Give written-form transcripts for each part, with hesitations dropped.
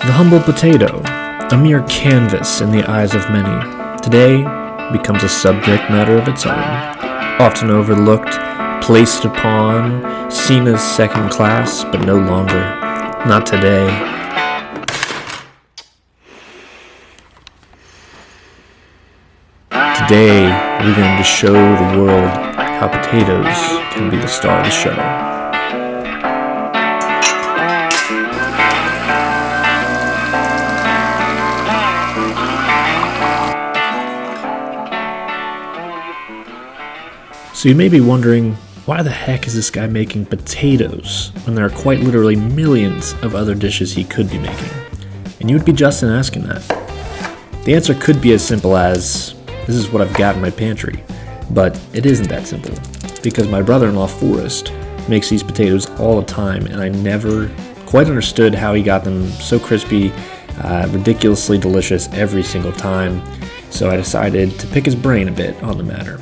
The humble potato, a mere canvas in the eyes of many, today becomes a subject matter of its own, often overlooked, placed upon, seen as second class, but no longer. Not today. Today, we're going to show the world how potatoes can be the star of the show. So you may be wondering, why the heck is this guy making potatoes when there are quite literally millions of other dishes he could be making? And you would be just in asking that. The answer could be as simple as, this is what I've got in my pantry. But it isn't that simple, because my brother-in-law Forrest makes these potatoes all the time, and I never quite understood how he got them so crispy, ridiculously delicious every single time. So I decided to pick his brain a bit on the matter.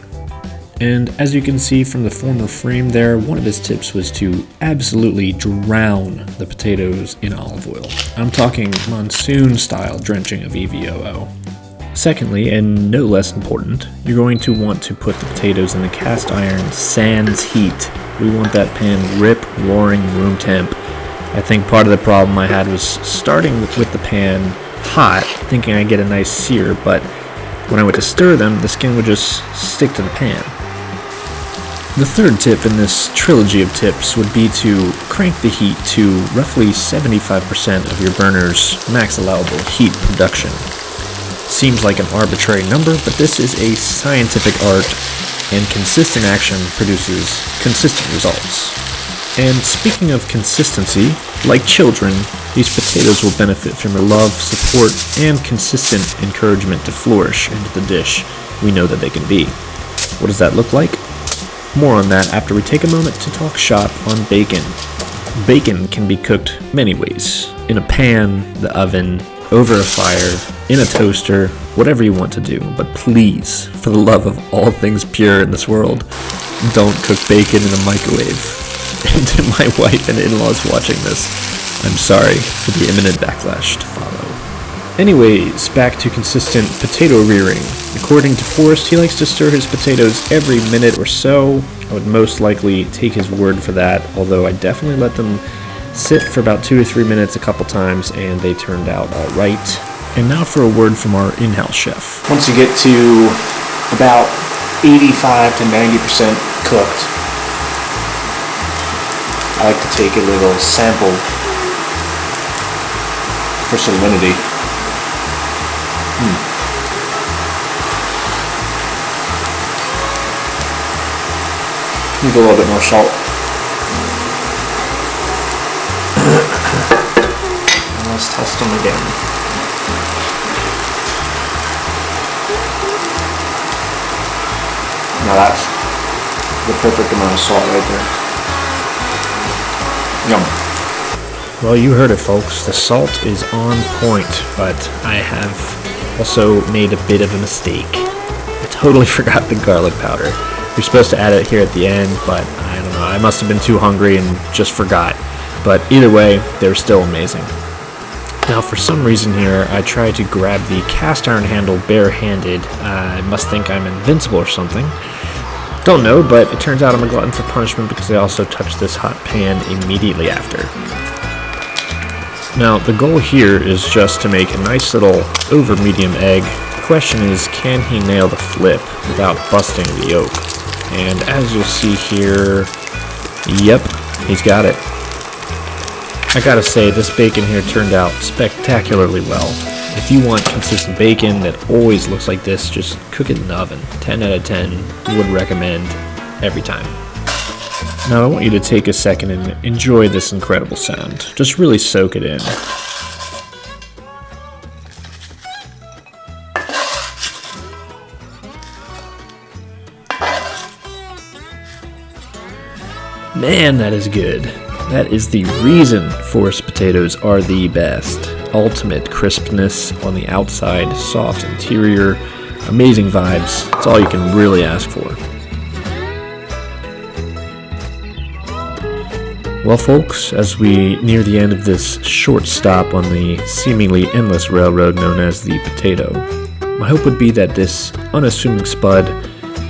And as you can see from the former frame there, one of his tips was to absolutely drown the potatoes in olive oil. I'm talking monsoon-style drenching of EVOO. Secondly, and no less important, you're going to want to put the potatoes in the cast iron sans heat. We want that pan rip-roaring room temp. I think part of the problem I had was starting with the pan hot, thinking I'd get a nice sear, but when I went to stir them, the skin would just stick to the pan. The third tip in this trilogy of tips would be to crank the heat to roughly 75% of your burner's max allowable heat production. Seems like an arbitrary number, but this is a scientific art, and consistent action produces consistent results. And speaking of consistency, like children, these potatoes will benefit from your love, support, and consistent encouragement to flourish into the dish we know that they can be. What does that look like? More on that after we take a moment to talk shop on bacon. Bacon can be cooked many ways. In a pan, the oven, over a fire, in a toaster, whatever you want to do. But please, for the love of all things pure in this world, don't cook bacon in a microwave. And to my wife and in-laws watching this, I'm sorry for the imminent backlash to follow. Anyways, back to consistent potato rearing. According to Forrest, he likes to stir his potatoes every minute or so. I would most likely take his word for that, although I definitely let them sit for about 2 or 3 minutes a couple times, and they turned out alright. And now for a word from our in-house chef. Once you get to about 85 to 90% cooked, I like to take a little sample for salinity. Need a little bit more salt. And let's test them again. Now that's the perfect amount of salt right there. Yum. Well, you heard it, folks. The salt is on point, but I have also made a bit of a mistake. I totally forgot the garlic powder. You're supposed to add it here at the end, but I don't know. I must have been too hungry and just forgot. But either way, they're still amazing. Now, for some reason here, I tried to grab the cast iron handle barehanded. I must think I'm invincible or something. Don't know, but it turns out I'm a glutton for punishment because I also touched this hot pan immediately after. Now, the goal here is just to make a nice little over-medium egg. The question is, can he nail the flip without busting the yolk? And as you'll see here, yep, he's got it. I gotta say, this bacon here turned out spectacularly well. If you want consistent bacon that always looks like this, just cook it in the oven. 10 out of 10, would recommend every time. Now I want you to take a second and enjoy this incredible sound. Just really soak it in. Man, that is good. That is the reason Forrest potatoes are the best. Ultimate crispness on the outside, soft interior, amazing vibes. That's all you can really ask for. Well, folks, as we near the end of this short stop on the seemingly endless railroad known as the potato, my hope would be that this unassuming spud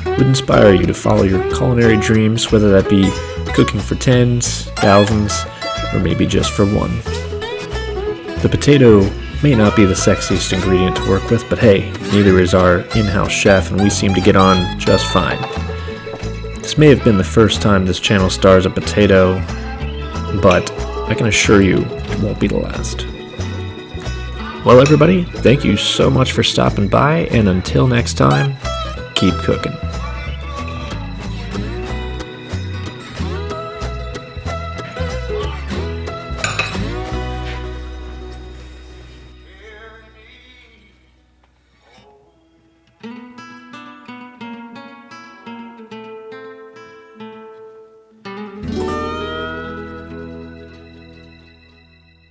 would inspire you to follow your culinary dreams, whether that be cooking for tens, thousands, or maybe just for one. The potato may not be the sexiest ingredient to work with, but hey, neither is our in-house chef, and we seem to get on just fine. This may have been the first time this channel stars a potato, but I can assure you it won't be the last. Well, everybody, thank you so much for stopping by, and until next time, keep cooking.